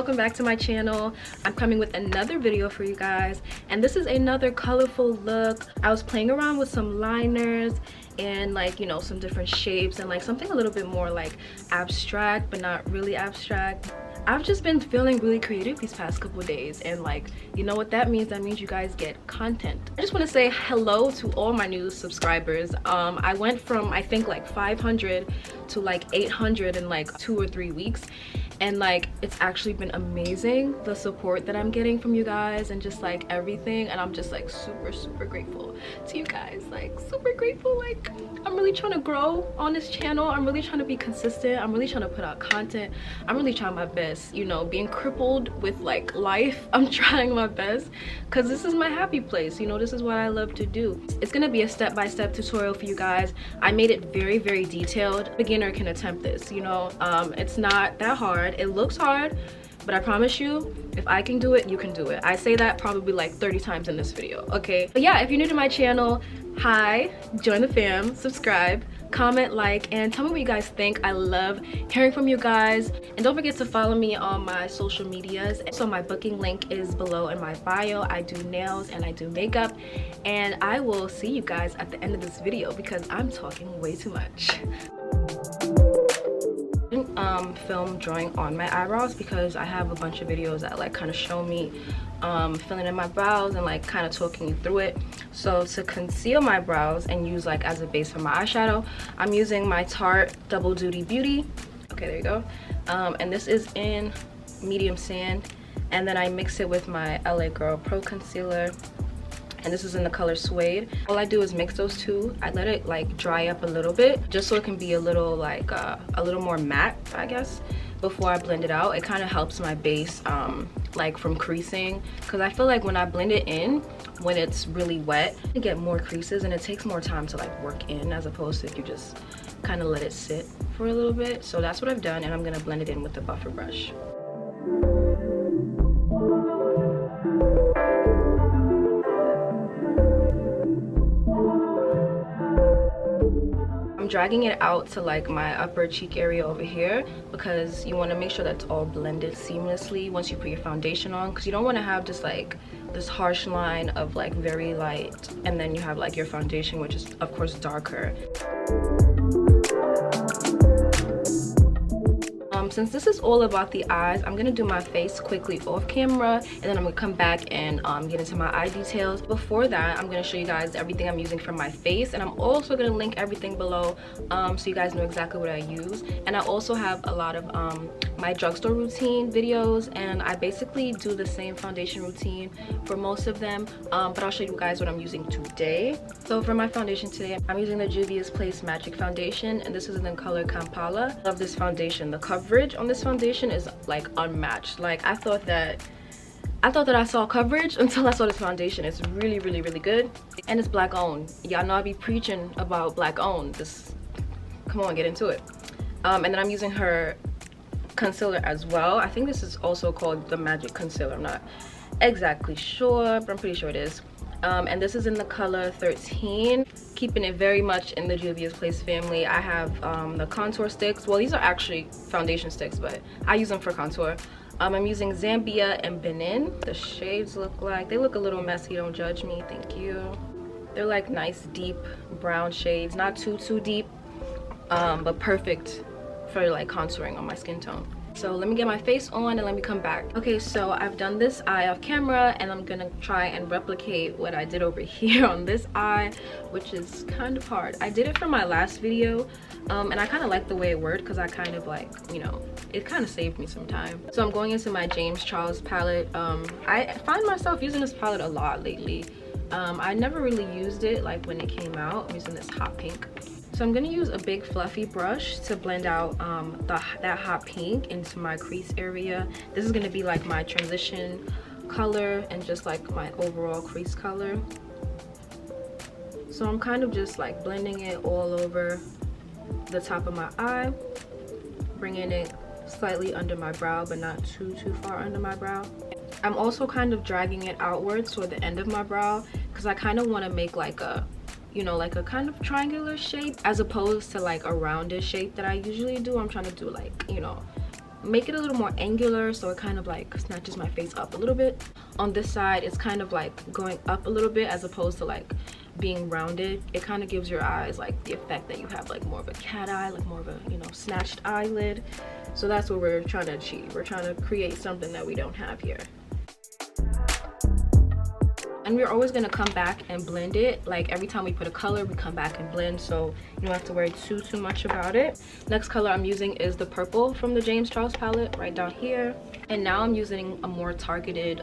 welcome back to my channel. I'm coming with another video for you guys, and this is another colorful look. I was playing around with some liners and like, you know, some different shapes and like something a little bit more like abstract but not really abstract. I've just been feeling really creative these past couple of days, and like, you know what that means? That means you guys get content. I just want to say hello to all my new subscribers. I went from I think like 500 to like 800 in like 2 or 3 weeks, and like it's actually been amazing, the support that I'm getting from you guys and just like everything, and I'm just like super grateful to you guys, like super grateful. Like, I'm really trying to grow on this channel. I'm really trying to be consistent. I'm really trying to put out content. I'm really trying my best, you know, being crippled with like life. I'm trying my best because this is my happy place, you know. This is what I love to do. It's gonna be a step-by-step tutorial for you guys. I made it very detailed. Beginner can attempt this, you know. It's not that hard. It looks hard, but I promise you, if I can do it, you can do it. I say that probably like 30 times in this video, okay? But yeah, if you're new to my channel, hi, join the fam, subscribe, comment, like, and tell me what you guys think. I love hearing from you guys. And don't forget to follow me on my social medias. So my booking link is below in my bio. I do nails and I do makeup, and I will see you guys at the end of this video because I'm talking way too much. Film drawing on my eyebrows because I have a bunch of videos that like kind of show me filling in my brows and like kind of talking you through it. So to conceal my brows and use like as a base for my eyeshadow, I'm using my Tarte Double Duty Beauty. Okay, there you go. And this is in medium sand, and then I mix it with my LA Girl Pro Concealer, and this is in the color Suede. All I do is mix those two. I let it like dry up a little bit just so it can be a little like a little more matte, I guess, before I blend it out. It kind of helps my base like from creasing, because I feel like when I blend it in, when it's really wet, you get more creases and it takes more time to like work in, as opposed to if you just kind of let it sit for a little bit. So that's what I've done, and I'm gonna blend it in with the buffer brush. Dragging it out to like my upper cheek area over here because you want to make sure that's all blended seamlessly once you put your foundation on, because you don't want to have just like this harsh line of like very light and then you have like your foundation, which is of course darker. Since this is all about the eyes, I'm gonna do my face quickly off camera, and then I'm gonna come back and get into my eye details. Before that, I'm gonna show you guys everything I'm using for my face, and I'm also gonna link everything below so you guys know exactly what I use. And I also have a lot of my drugstore routine videos, and I basically do the same foundation routine for most of them, but I'll show you guys what I'm using today. So for my foundation today, I'm using the Juvias Place Magic Foundation, and this is in the color Kampala. I love this foundation. The coverage on this foundation is like unmatched. Like, I thought that I saw coverage until I saw this foundation. It's really good, and it's black owned. Y'all know I be preaching about black owned. Just come on, get into it. And then I'm using her concealer as well. I think this is also called the Magic Concealer. I'm not exactly sure, but I'm pretty sure it is. And this is in the color 13, keeping it very much in the Juvias Place family. I have the contour sticks. Well, these are actually foundation sticks, but I use them for contour. I'm using Zambia and Benin. The shades look like, they look a little messy, don't judge me, thank you. They're like nice deep brown shades, not too deep, but perfect for like contouring on my skin tone. So let me get my face on and let me come back. Okay, so I've done this eye off camera, and I'm gonna try and replicate what I did over here on this eye, which is kind of hard. I did it for my last video, and I kind of like the way it worked because I kind of like, you know, it kind of saved me some time. So I'm going into my James Charles palette. I find myself using this palette a lot lately. I never really used it like when it came out. I'm using this hot pink. So I'm gonna use a big fluffy brush to blend out that hot pink into my crease area. This is gonna be like my transition color and just like my overall crease color. So I'm kind of just like blending it all over the top of my eye, bringing it slightly under my brow, but not too far under my brow. I'm also kind of dragging it outwards toward the end of my brow because I kind of want to make like a, you know, like a kind of triangular shape as opposed to like a rounded shape that I usually do. I'm trying to do like, you know, make it a little more angular, so it kind of like snatches my face up a little bit. On this side, it's kind of like going up a little bit as opposed to like being rounded. It kind of gives your eyes like the effect that you have like more of a cat eye, like more of a, you know, snatched eyelid. So that's what we're trying to achieve. We're trying to create something that we don't have here. And we're always going to come back and blend it. Like every time we put a color, we come back and blend, so you don't have to worry too much about it. Next color I'm using is the purple from the James Charles palette right down here. And now I'm using a more targeted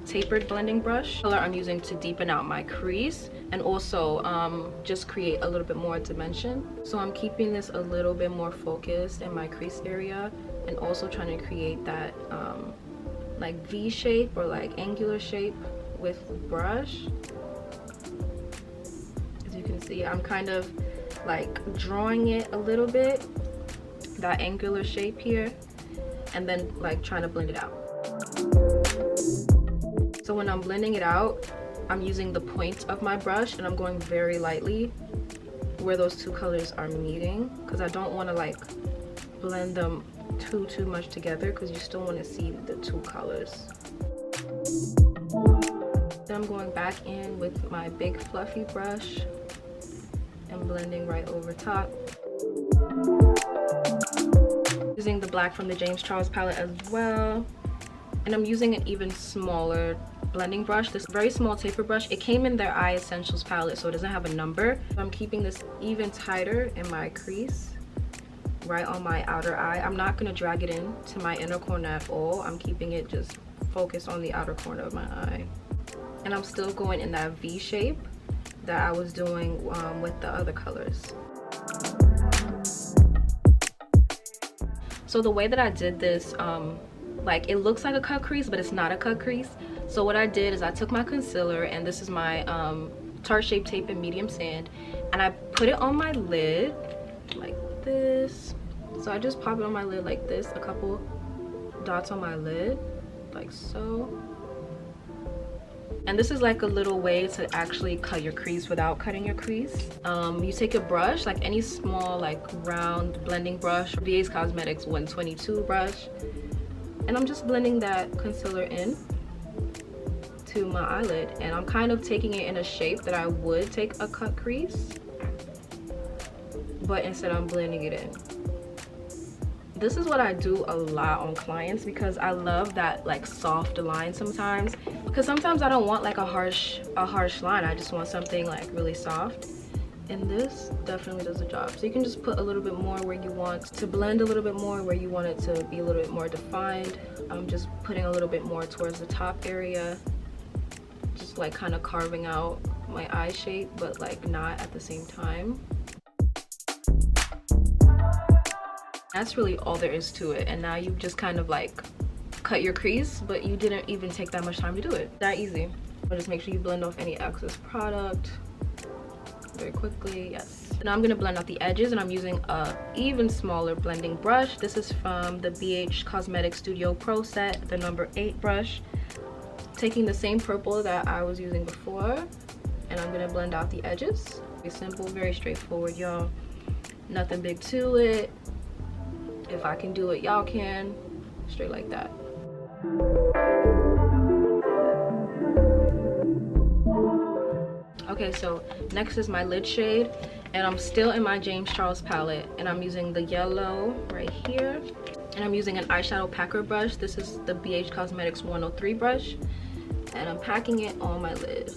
tapered blending brush. Color I'm using to deepen out my crease and also just create a little bit more dimension. So I'm keeping this a little bit more focused in my crease area and also trying to create that like V shape or like angular shape with the brush. As you can see, I'm kind of like drawing it a little bit, that angular shape here, and then like trying to blend it out. So when I'm blending it out, I'm using the point of my brush and I'm going very lightly where those two colors are meeting, because I don't want to like blend them too much together, because you still want to see the two colors. Then I'm going back in with my big fluffy brush and blending right over top. Using the black from the James Charles palette as well. And I'm using an even smaller blending brush, this very small taper brush. It came in their Eye Essentials palette, so it doesn't have a number. I'm keeping this even tighter in my crease, right on my outer eye. I'm not gonna drag it in to my inner corner at all. I'm keeping it just focused on the outer corner of my eye. And I'm still going in that V shape that I was doing with the other colors. So the way that I did this, like it looks like a cut crease, but it's not a cut crease. So what I did is I took my concealer, and this is my Tarte Shape Tape in medium sand, and I put it on my lid like this. So I just pop it on my lid like this, a couple dots on my lid like so. And this is like a little way to actually cut your crease without cutting your crease. You take a brush, like any small like round blending brush, VA's Cosmetics 122 brush, and I'm just blending that concealer in to my eyelid, and I'm kind of taking it in a shape that I would take a cut crease, but instead I'm blending it in. This is what I do a lot on clients, because I love that like soft line sometimes, because sometimes I don't want like a harsh line. I just want something like really soft, and this definitely does the job. So you can just put a little bit more where you want to blend a little bit more, where you want it to be a little bit more defined. I'm just putting a little bit more towards the top area, just like kind of carving out my eye shape, but like not at the same time. That's really all there is to it. And now you've just kind of like cut your crease, but you didn't even take that much time to do it. That easy. But just make sure you blend off any excess product very quickly. Yes. Now I'm gonna blend out the edges, and I'm using a even smaller blending brush. This is from the BH Cosmetics Studio Pro set, the number 8 brush. Taking the same purple that I was using before, and I'm gonna blend out the edges. Very simple, very straightforward, y'all. Nothing big to it. If I can do it, y'all can. Straight like that. Okay, so next is my lid shade, and I'm still in my James Charles palette, and I'm using the yellow right here, and I'm using an eyeshadow packer brush. This is the BH Cosmetics 103 brush, and I'm packing it on my lid.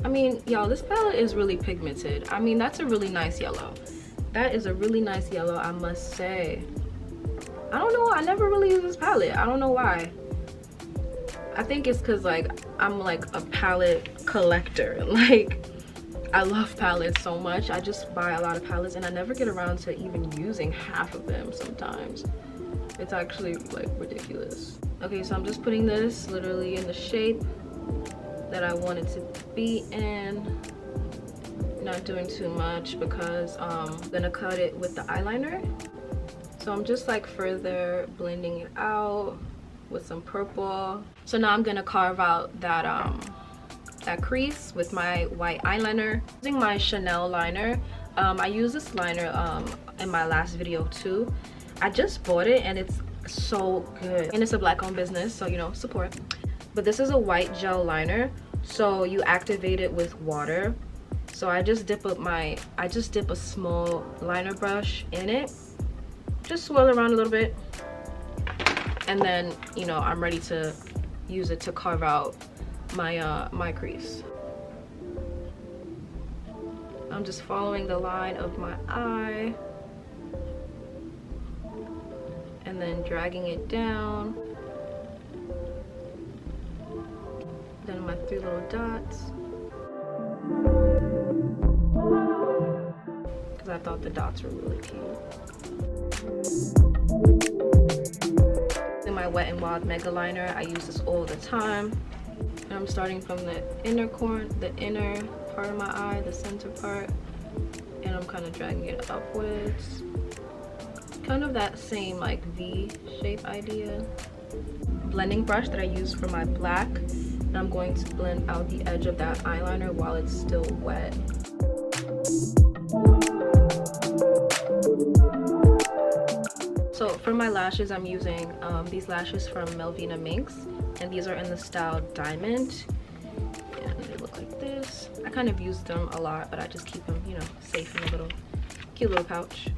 I mean, y'all, this palette is really pigmented. I mean, that's a really nice yellow. That is a really nice yellow, I must say. I don't know, I never really use this palette. I don't know why. I think it's because like I'm like a palette collector. Like I love palettes so much. I just buy a lot of palettes, and I never get around to even using half of them sometimes. It's actually like ridiculous. Okay, so I'm just putting this literally in the shape that I want it to be in. Not doing too much because I'm gonna cut it with the eyeliner. So I'm just like further blending it out with some purple. So now I'm gonna carve out that that crease with my white eyeliner. Using my Chanel liner. I used this liner in my last video too. I just bought it and it's so good, and it's a black-owned business, so you know, support. But this is a white gel liner, so you activate it with water. So I just dip a small liner brush in it, just swirl around a little bit, and then, you know, I'm ready to use it to carve out my my crease. I'm just following the line of my eye and then dragging it down. Then my 3 little dots, because I thought the dots were really cute. In my Wet n Wild Mega Liner, I use this all the time. And I'm starting from the inner corner, the inner part of my eye, the center part, and I'm kind of dragging it upwards. Kind of that same like V shape idea. Blending brush that I use for my black, and I'm going to blend out the edge of that eyeliner while it's still wet. So for my lashes, I'm using these lashes from Melvina Minx, and these are in the style Diamond, and they look like this. I kind of use them a lot, but I just keep them, you know, safe in a little cute little pouch.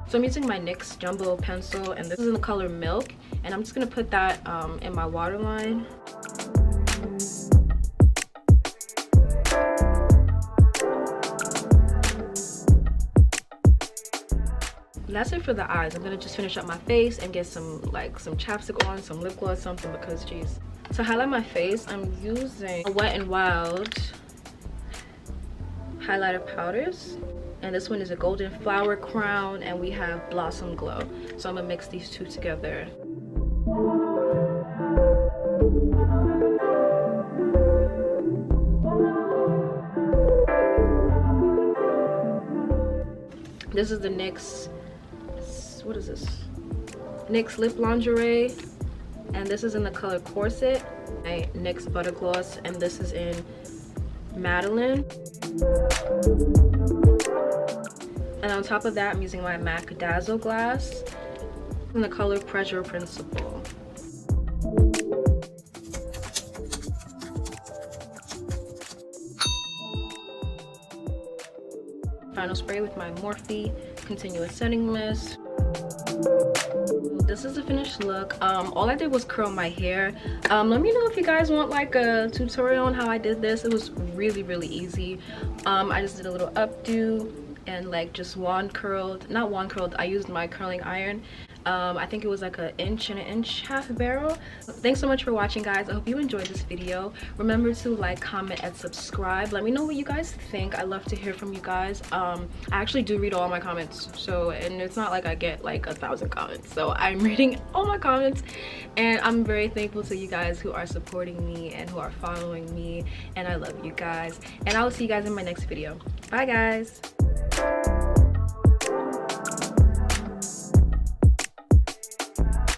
So I'm using my NYX Jumbo pencil, and this is in the color Milk, and I'm just gonna put that in my waterline. That's it for the eyes. I'm gonna just finish up my face and get some chapstick on, some lip gloss, something, because geez. To highlight my face, I'm using a Wet n Wild highlighter powders. And this one is a Golden Flower Crown, and we have Blossom Glow. So I'm gonna mix these two together. This is the NYX, what is this? NYX Lip Lingerie, and this is in the color Corset. My NYX Butter Gloss, and this is in Madeline. And on top of that, I'm using my MAC Dazzle Glass in the color Pressure Principle. Final spray with my Morphe Continuous Setting Mist. This is the finished look. All I did was curl my hair. Let me know if you guys want like a tutorial on how I did this. It was really easy. I just did a little updo and like just not wand curled, I used my curling iron. I think it was like an inch and an inch-half barrel. Thanks so much for watching, guys. I hope you enjoyed this video. Remember to like, comment, and subscribe. Let me know what you guys think. I love to hear from you guys. I actually do read all my comments, so, and it's not like I get like 1,000 comments, so I'm reading all my comments, and I'm very thankful to you guys who are supporting me and who are following me, and I love you guys, and I will see you guys in my next video. Bye, guys.